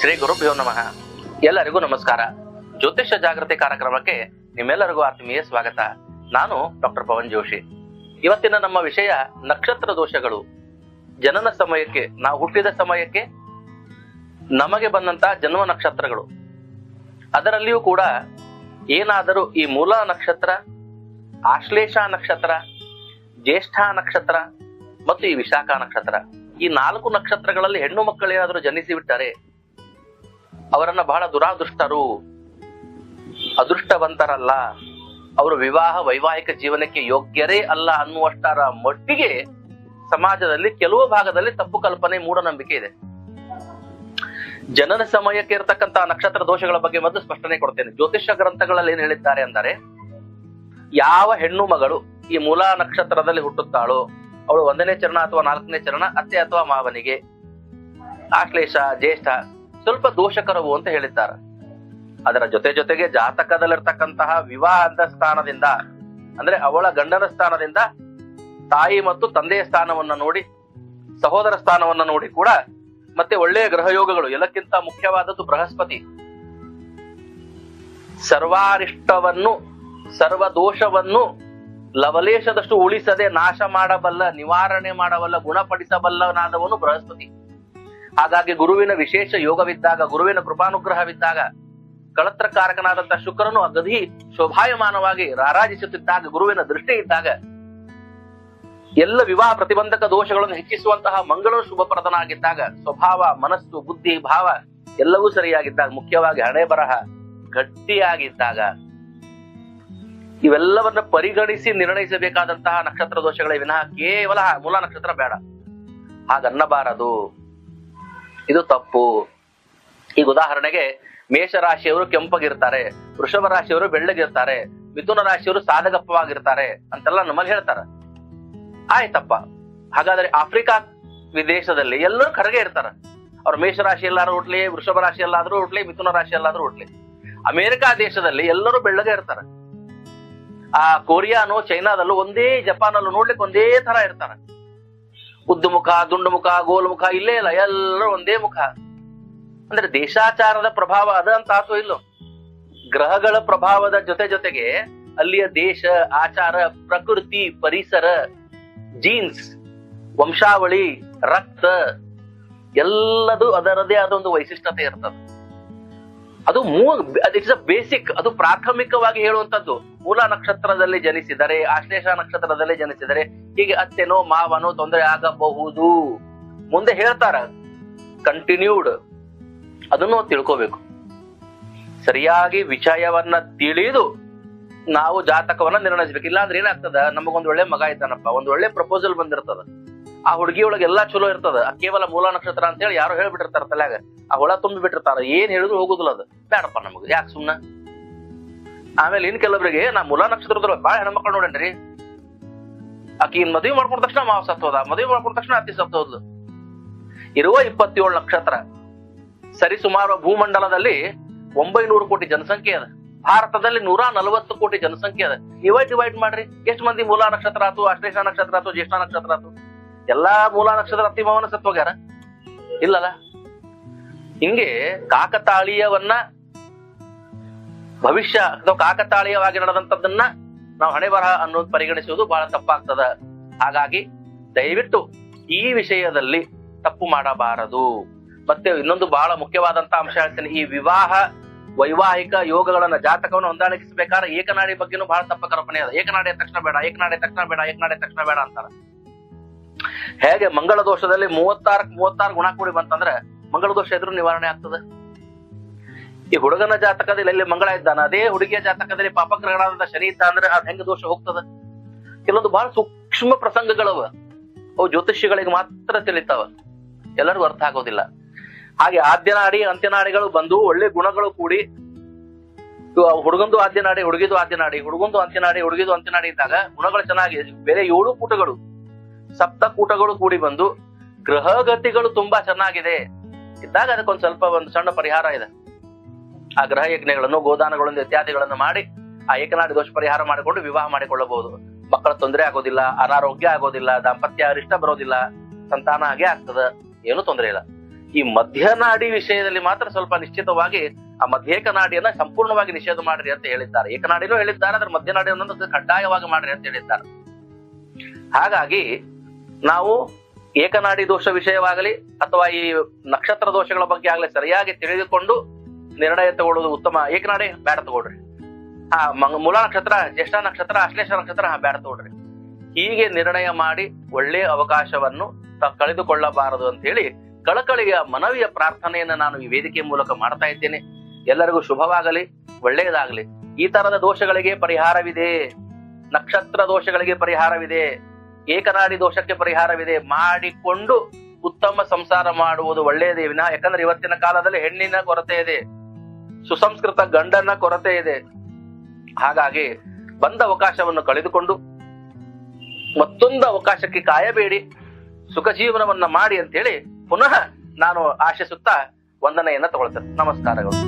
ಶ್ರೀ ಗುರುಭ್ಯೋ ನಮಃ. ಎಲ್ಲರಿಗೂ ನಮಸ್ಕಾರ. ಜ್ಯೋತಿಷ್ಯ ಜಾಗೃತಿ ಕಾರ್ಯಕ್ರಮಕ್ಕೆ ನಿಮ್ಮೆಲ್ಲರಿಗೂ ಆತ್ಮೀಯ ಸ್ವಾಗತ. ನಾನು ಡಾಕ್ಟರ್ ಪವನ್ ಜೋಶಿ. ಇವತ್ತಿನ ನಮ್ಮ ವಿಷಯ ನಕ್ಷತ್ರ ದೋಷಗಳು. ಜನನ ಸಮಯಕ್ಕೆ, ನಾವು ಹುಟ್ಟಿದ ಸಮಯಕ್ಕೆ ನಮಗೆ ಬಂದಂತ ಜನ್ಮ ನಕ್ಷತ್ರಗಳು, ಅದರಲ್ಲಿಯೂ ಕೂಡ ಏನಾದರೂ ಈ ಮೂಲ ನಕ್ಷತ್ರ, ಆಶ್ಲೇಷ ನಕ್ಷತ್ರ, ಜ್ಯೇಷ್ಠ ನಕ್ಷತ್ರ ಮತ್ತು ಈ ವಿಶಾಖ ನಕ್ಷತ್ರ, ಈ 4 ನಕ್ಷತ್ರಗಳಲ್ಲಿ ಹೆಣ್ಣು ಮಕ್ಕಳು ಏನಾದರೂ ಜನಿಸಿ ಬಿಟ್ಟರೆ ಅವರನ್ನ ಬಹಳ ದುರಾದೃಷ್ಟರು, ಅದೃಷ್ಟವಂತರಲ್ಲ, ಅವರು ವೈವಾಹಿಕ ಜೀವನಕ್ಕೆ ಯೋಗ್ಯರೇ ಅಲ್ಲ ಅನ್ನುವಷ್ಟರ ಮಟ್ಟಿಗೆ ಸಮಾಜದಲ್ಲಿ ಕೆಲವು ಭಾಗದಲ್ಲಿ ತಪ್ಪು ಕಲ್ಪನೆ, ಮೂಢನಂಬಿಕೆ ಇದೆ. ಜನನ ಸಮಯಕ್ಕೆ ಇರತಕ್ಕಂತ ನಕ್ಷತ್ರ ದೋಷಗಳ ಬಗ್ಗೆ ಮೊದಲು ಸ್ಪಷ್ಟನೆ ಕೊಡ್ತೇನೆ. ಜ್ಯೋತಿಷ್ಯ ಗ್ರಂಥಗಳಲ್ಲಿ ಏನ್ ಹೇಳಿದ್ದಾರೆ ಅಂದರೆ, ಯಾವ ಹೆಣ್ಣು ಮಗಳು ಈ ಮೂಲ ನಕ್ಷತ್ರದಲ್ಲಿ ಹುಟ್ಟುತ್ತಾಳೋ ಅವಳು 1ನೇ ಚರಣ ಅಥವಾ 4ನೇ ಚರಣ ಅತ್ತೆ ಅಥವಾ ಮಾವನಿಗೆ, ಆಶ್ಲೇಷ ಜ್ಯೇಷ್ಠ ಸ್ವಲ್ಪ ದೋಷಕರವು ಅಂತ ಹೇಳಿದ್ದಾರೆ. ಅದರ ಜೊತೆಗೆ ಜಾತಕದಲ್ಲಿರ್ತಕ್ಕಂತಹ ವಿವಾಹದ ಸ್ಥಾನದಿಂದ, ಅಂದ್ರೆ ಅವಳ ಗಂಡನ ಸ್ಥಾನದಿಂದ ತಾಯಿ ಮತ್ತು ತಂದೆಯ ಸ್ಥಾನವನ್ನ ನೋಡಿ, ಸಹೋದರ ಸ್ಥಾನವನ್ನ ನೋಡಿ ಕೂಡ, ಮತ್ತೆ ಒಳ್ಳೆಯ ಗ್ರಹಯೋಗಗಳು, ಎಲ್ಲಕ್ಕಿಂತ ಮುಖ್ಯವಾದದ್ದು ಬೃಹಸ್ಪತಿ, ಸರ್ವಾರಿಷ್ಟವನ್ನು ಸರ್ವ ದೋಷವನ್ನು ಲವಲೇಶದಷ್ಟು ಉಳಿಸದೆ ನಾಶ ಮಾಡಬಲ್ಲ, ನಿವಾರಣೆ ಮಾಡಬಲ್ಲ, ಗುಣಪಡಿಸಬಲ್ಲನಾದವನು ಬೃಹಸ್ಪತಿ. ಹಾಗಾಗಿ ಗುರುವಿನ ವಿಶೇಷ ಯೋಗವಿದ್ದಾಗ, ಗುರುವಿನ ಕೃಪಾನುಗ್ರಹವಿದ್ದಾಗ, ಕಳತ್ರಕಾರಕನಾದಂತಹ ಶುಕ್ರನು ಅಗದಿ ಶೋಭಾಯಮಾನವಾಗಿ ರಾರಾಜಿಸುತ್ತಿದ್ದಾಗ, ಗುರುವಿನ ದೃಷ್ಟಿ ಇದ್ದಾಗ, ಎಲ್ಲ ವಿವಾಹ ಪ್ರತಿಬಂಧಕ ದೋಷಗಳನ್ನು ಹೆಚ್ಚಿಸುವಂತಹ ಮಂಗಳನು ಶುಭಪ್ರದನಾಗಿದ್ದಾಗ, ಸ್ವಭಾವ, ಮನಸ್ಸು, ಬುದ್ಧಿ, ಭಾವ ಎಲ್ಲವೂ ಸರಿಯಾಗಿದ್ದಾಗ, ಮುಖ್ಯವಾಗಿ ಹಣೆ ಬರಹ ಗಟ್ಟಿಯಾಗಿದ್ದಾಗ, ಇವೆಲ್ಲವನ್ನ ಪರಿಗಣಿಸಿ ನಿರ್ಣಯಿಸಬೇಕಾದಂತಹ ನಕ್ಷತ್ರ ದೋಷಗಳೇ ವಿನಃ ಕೇವಲ ಮೂಲ ನಕ್ಷತ್ರ ಬೇಡ ಹಾಗನ್ನಬಾರದು. ಇದು ತಪ್ಪು. ಈಗ ಉದಾಹರಣೆಗೆ ಮೇಷರಾಶಿಯವರು ಕೆಂಪಗಿರ್ತಾರೆ, ವೃಷಭ ರಾಶಿಯವರು ಬೆಳ್ಳಗಿರ್ತಾರೆ, ಮಿಥುನ ರಾಶಿಯವರು ಸಾಧಗಪ್ಪವಾಗಿರ್ತಾರೆ ಅಂತೆಲ್ಲ ನಮ್ಮಲ್ಲಿ ಹೇಳ್ತಾರೆ. ಆಯ್ತಪ್ಪ, ಹಾಗಾದ್ರೆ ಆಫ್ರಿಕಾ ವಿದೇಶದಲ್ಲಿ ಎಲ್ಲರೂ ಕರಗೆ ಇರ್ತಾರೆ. ಅವ್ರ ಮೇಷರಾಶಿ ಎಲ್ಲಾದ್ರೂ ಹುಟ್ಲಿ, ವೃಷಭ ರಾಶಿ ಎಲ್ಲಾದ್ರೂ ಹುಟ್ಲಿ, ಮಿಥುನ ರಾಶಿ ಎಲ್ಲಾದ್ರೂ ಹುಟ್ಲಿ. ಅಮೆರಿಕಾ ದೇಶದಲ್ಲಿ ಎಲ್ಲರೂ ಬೆಳ್ಳಗೆ ಇರ್ತಾರೆ. ಆ ಕೊರಿಯಾನು ಚೈನಾದಲ್ಲೂ ಒಂದೇ, ಜಪಾನಲ್ಲೂ ನೋಡ್ಲಿಕ್ಕೆ ಒಂದೇ ತರ ಇರ್ತಾರೆ. ಉದ್ದು ಮುಖ, ದುಂಡು ಮುಖ, ಗೋಲು ಮುಖ ಇಲ್ಲೇ ಇಲ್ಲ, ಎಲ್ಲರೂ ಒಂದೇ ಮುಖ. ಅಂದ್ರೆ ದೇಶಾಚಾರದ ಪ್ರಭಾವ ಅದ ಅಂತ ಆತೋ ಇಲ್ಲೋ. ಗ್ರಹಗಳ ಪ್ರಭಾವದ ಜೊತೆಗೆ ಅಲ್ಲಿಯ ದೇಶ, ಆಚಾರ, ಪ್ರಕೃತಿ, ಪರಿಸರ, ಜೀನ್ಸ್, ವಂಶಾವಳಿ, ರಕ್ತ ಎಲ್ಲದೂ ಅದರದೇ ಆದ ಒಂದು ವೈಶಿಷ್ಟ್ಯತೆ ಇರ್ತದೆ. ಅದು ಇಟ್ಸ್ ಅ ಬೇಸಿಕ್, ಅದು ಪ್ರಾಥಮಿಕವಾಗಿ ಹೇಳುವಂತದ್ದು. ಮೂಲ ನಕ್ಷತ್ರದಲ್ಲಿ ಜನಿಸಿದರೆ, ಆಶ್ಲೇಷ ನಕ್ಷತ್ರದಲ್ಲಿ ಜನಿಸಿದರೆ ಹೀಗೆ ಅತ್ತೆನೋ ಮಾವನೋ ತೊಂದರೆ ಆಗಬಹುದು ಮುಂದೆ ಹೇಳ್ತಾರ, ಕಂಟಿನ್ಯೂಡ್. ಅದನ್ನು ತಿಳ್ಕೋಬೇಕು. ಸರಿಯಾಗಿ ವಿಷಯವನ್ನ ತಿಳಿದು ನಾವು ಜಾತಕವನ್ನ ನಿರ್ಣಯಿಸ್ಬೇಕು. ಇಲ್ಲಾಂದ್ರೆ ಏನಾಗ್ತದ, ನಮಗೊಂದ್ ಒಳ್ಳೆ ಮಗ ಇದ್ದಾನಪ್ಪ, ಒಂದ್ ಒಳ್ಳೆ ಪ್ರಪೋಸಲ್ ಬಂದಿರ್ತದ, ಆ ಹುಡುಗಿಯೊಳಗೆ ಎಲ್ಲಾ ಚಲೋ ಇರ್ತದ, ಕೇವಲ ಮೂಲ ನಕ್ಷತ್ರ ಅಂತ ಹೇಳಿ ಯಾರು ಹೇಳ್ಬಿಟ್ಟಿರ್ತಾರ ತಲೆಯಾಗ, ಆ ಹೊಳ ತುಂಬಿ ಬಿಟ್ಟಿರ್ತಾರ, ಏನ್ ಹೇಳಿದ್ರು ಹೋಗುದಿಲ್ಲ, ಅದು ಬೇಡಪ್ಪ ನಮಗ್ ಯಾಕೆ ಸುಮ್ನ. ಆಮೇಲೆ ಇನ್ ಕೆಲವರಿಗೆ ನಾ ಮೂಲ ನಕ್ಷತ್ರದೊಳಗ ಬಾಳ ಹೆಣ್ಮಕ್ಳು ನೋಡೇನ್ರಿ, ಆಕಿ ಮದುವೆ ಮಾಡ್ಕೊಂಡ ತಕ್ಷಣ ಮಾವ ಸತ್ತೋದ, ಮದುವೆ ಮಾಡ್ಕೊಂಡ ತಕ್ಷಣ ಅತ್ತಿ ಸತ್ತೋದ್ಲು. ಇರುವ 27 ನಕ್ಷತ್ರ, ಸರಿ ಸುಮಾರು ಭೂಮಂಡಲದಲ್ಲಿ 900 ಕೋಟಿ ಜನಸಂಖ್ಯೆ ಅದ. ಭಾರತದಲ್ಲಿ 140 ಕೋಟಿ ಜನಸಂಖ್ಯೆ ಅದ. ಡಿವೈಡ್ ಮಾಡ್ರಿ, ಎಷ್ಟು ಮಂದಿ ಮೂಲ ನಕ್ಷತ್ರ ಆತು, ಆಶ್ಲೇಷ ನಕ್ಷತ್ರ ಆತು, ಜ್ಯೇಷ್ಠ ನಕ್ಷತ್ರ ಆತು. ಎಲ್ಲಾ ಮೂಲ ನಕ್ಷತ್ರ ಅತ್ತಿ ಮಾವನ ಸತ್ತೋಗ್ಯಾರ? ಇಲ್ಲಲ್ಲ. ಹಿಂಗೆ ಕಾಕತಾಳೀಯವನ್ನ, ಭವಿಷ್ಯ ಅಥವಾ ಕಾಕತಾಳೀಯವಾಗಿ ನಡೆದಂತದ್ದನ್ನ ನಾವು ಹಣೆ ಬರಹ ಅನ್ನೋದು ಪರಿಗಣಿಸುವುದು ಬಹಳ ತಪ್ಪಾಗ್ತದ. ಹಾಗಾಗಿ ದಯವಿಟ್ಟು ಈ ವಿಷಯದಲ್ಲಿ ತಪ್ಪು ಮಾಡಬಾರದು. ಮತ್ತೆ ಇನ್ನೊಂದು ಬಹಳ ಮುಖ್ಯವಾದಂತ ಅಂಶ ಹೇಳ್ತೇನೆ. ಈ ವೈವಾಹಿಕ ಯೋಗಗಳನ್ನ, ಜಾತಕವನ್ನು ಹೊಂದಾಣಿಸಬೇಕಾದ್ರೆ ಏಕನಾಡಿ ಬಗ್ಗೆನೂ ಬಹಳ ತಪ್ಪ ಕಲ್ಪನೆ ಅದ. ಏಕನಾಡಿ ತಕ್ಷಣ ಬೇಡ, ಏಕನಾಡಿ ತಕ್ಷಣ ಬೇಡ, ಏಕನಾಡಿ ತಕ್ಷಣ ಬೇಡ ಅಂತಾರ. ಹೇಗೆ ಮಂಗಳ ದೋಷದಲ್ಲಿ 36 ಗುಣ ಕೂಡಿ ಬಂತಂದ್ರೆ ಮಂಗಳ ದೋಷ ಎದುರು ನಿವಾರಣೆ ಆಗ್ತದೆ. ಈ ಹುಡುಗನ ಜಾತಕದಲ್ಲಿ ಎಲ್ಲಿ ಮಂಗಳ ಇದ್ದಾನ, ಅದೇ ಹುಡುಗಿಯ ಜಾತಕದಲ್ಲಿ ಪಾಪಗ್ರಹಣಾದ ಶನಿ ಇದ್ದ ಅಂದ್ರೆ ಅದ್ ಹೆಂಗ ದೋಷ ಹೋಗ್ತದ. ಕೆಲವೊಂದು ಬಹಳ ಸೂಕ್ಷ್ಮ ಪ್ರಸಂಗಗಳವ, ಅವು ಜ್ಯೋತಿಷಿಗಳಿಗೆ ಮಾತ್ರ ತಿಳಿತಾವ, ಎಲ್ಲರಿಗೂ ಅರ್ಥ ಆಗೋದಿಲ್ಲ. ಹಾಗೆ ಆದ್ಯನಾಡಿ ಅಂತ್ಯನಾಡಿಗಳು ಬಂದು ಒಳ್ಳೆ ಗುಣಗಳು ಕೂಡಿ, ಹುಡುಗಂದು ಆದ್ಯನಾಡಿ, ಹುಡುಗಿದು ಆದ್ಯನಾಡಿ, ಹುಡುಗಂದು ಅಂತ್ಯನಾಡಿ, ಹುಡುಗಿದು ಅಂತ್ಯನಾಡಿ ಇದ್ದಾಗ ಗುಣಗಳು ಚೆನ್ನಾಗಿ, ಬೇರೆ 7 ಕೂಟಗಳು, ಸಪ್ತ ಕೂಟಗಳು ಕೂಡಿ ಬಂದು ಗ್ರಹಗತಿಗಳು ತುಂಬಾ ಚೆನ್ನಾಗಿದೆ ಇದ್ದಾಗ ಅದಕ್ಕೊಂದು ಸ್ವಲ್ಪ ಒಂದು ಸಣ್ಣ ಪರಿಹಾರ ಇದೆ. ಆ ಗ್ರಹ ಯಜ್ಞಗಳನ್ನು, ಗೋದಾನಗಳನ್ನು ಇತ್ಯಾದಿಗಳನ್ನು ಮಾಡಿ ಆ ಏಕನಾಡಿ ದೋಷ ಪರಿಹಾರ ಮಾಡಿಕೊಂಡು ವಿವಾಹ ಮಾಡಿಕೊಳ್ಳಬಹುದು. ಮಕ್ಕಳ ತೊಂದರೆ ಆಗೋದಿಲ್ಲ, ಅನಾರೋಗ್ಯ ಆಗೋದಿಲ್ಲ, ದಾಂಪತ್ಯ ಅರಿಷ್ಟ ಬರೋದಿಲ್ಲ, ಸಂತಾನ ಹಾಗೆ ಆಗ್ತದ, ಏನು ತೊಂದರೆ ಇಲ್ಲ. ಈ ಮಧ್ಯನಾಡಿ ವಿಷಯದಲ್ಲಿ ಮಾತ್ರ ಸ್ವಲ್ಪ ನಿಶ್ಚಿತವಾಗಿ ಆ ಮಧ್ಯೇಕನಾಡಿಯನ್ನ ಸಂಪೂರ್ಣವಾಗಿ ನಿಷೇಧ ಮಾಡ್ರಿ ಅಂತ ಹೇಳಿದ್ದಾರೆ. ಏಕನಾಡಿನೂ ಹೇಳಿದ್ದಾರೆ, ಅದ್ರ ಮಧ್ಯನಾಡಿ ಅನ್ನೋದು ಕಡ್ಡಾಯವಾಗಿ ಮಾಡ್ರಿ ಅಂತ ಹೇಳಿದ್ದಾರೆ. ಹಾಗಾಗಿ ನಾವು ಏಕನಾಡಿ ದೋಷ ವಿಷಯವಾಗಲಿ ಅಥವಾ ಈ ನಕ್ಷತ್ರ ದೋಷಗಳ ಬಗ್ಗೆ ಆಗ್ಲಿ ಸರಿಯಾಗಿ ತಿಳಿದುಕೊಂಡು ನಿರ್ಣಯ ತಗೊಳ್ಳೋದು ಉತ್ತಮ. ಏಕನಾಡಿ ಬೇಡ ತಗೊಳ್ರಿ, ಮೂಲ ನಕ್ಷತ್ರ, ಜ್ಯೇಷ್ಠ ನಕ್ಷತ್ರ, ಅಶ್ಲೇಷ ನಕ್ಷತ್ರ ಬೇಡ ತಗೊಳ್ರಿ. ಹೀಗೆ ನಿರ್ಣಯ ಮಾಡಿ ಒಳ್ಳೆಯ ಅವಕಾಶವನ್ನು ಕಳೆದುಕೊಳ್ಳಬಾರದು ಅಂತ ಹೇಳಿ ಕಳಕಳಿಯ ಮನವಿಯ ಪ್ರಾರ್ಥನೆಯನ್ನ ನಾನು ಈ ವೇದಿಕೆ ಮೂಲಕ ಮಾಡ್ತಾ ಇದ್ದೇನೆ. ಎಲ್ಲರಿಗೂ ಶುಭವಾಗಲಿ, ಒಳ್ಳೆಯದಾಗಲಿ. ಈ ತರದ ದೋಷಗಳಿಗೆ ಪರಿಹಾರವಿದೆ, ನಕ್ಷತ್ರ ದೋಷಗಳಿಗೆ ಪರಿಹಾರವಿದೆ, ಏಕನಾಡಿ ದೋಷಕ್ಕೆ ಪರಿಹಾರವಿದೆ. ಮಾಡಿಕೊಂಡು ಉತ್ತಮ ಸಂಸಾರ ಮಾಡುವುದು ಒಳ್ಳೆಯದೇ ವಿನಃ, ಯಾಕಂದ್ರೆ ಇವತ್ತಿನ ಕಾಲದಲ್ಲಿ ಹೆಣ್ಣಿನ ಕೊರತೆ ಇದೆ, ಸುಸಂಸ್ಕೃತ ಗಂಡನ ಕೊರತೆ ಇದೆ. ಹಾಗಾಗಿ ಬಂದ ಅವಕಾಶವನ್ನು ಕಳೆದುಕೊಂಡು ಮತ್ತೊಂದು ಅವಕಾಶಕ್ಕೆ ಕಾಯಬೇಡಿ, ಸುಖ ಜೀವನವನ್ನ ಮಾಡಿ ಅಂತ ಹೇಳಿ ಪುನಃ ನಾನು ಆಶಿಸುತ್ತಾ ವಂದನೆಯನ್ನ ತಗೊಳ್ತೇನೆ. ನಮಸ್ಕಾರಗಳು.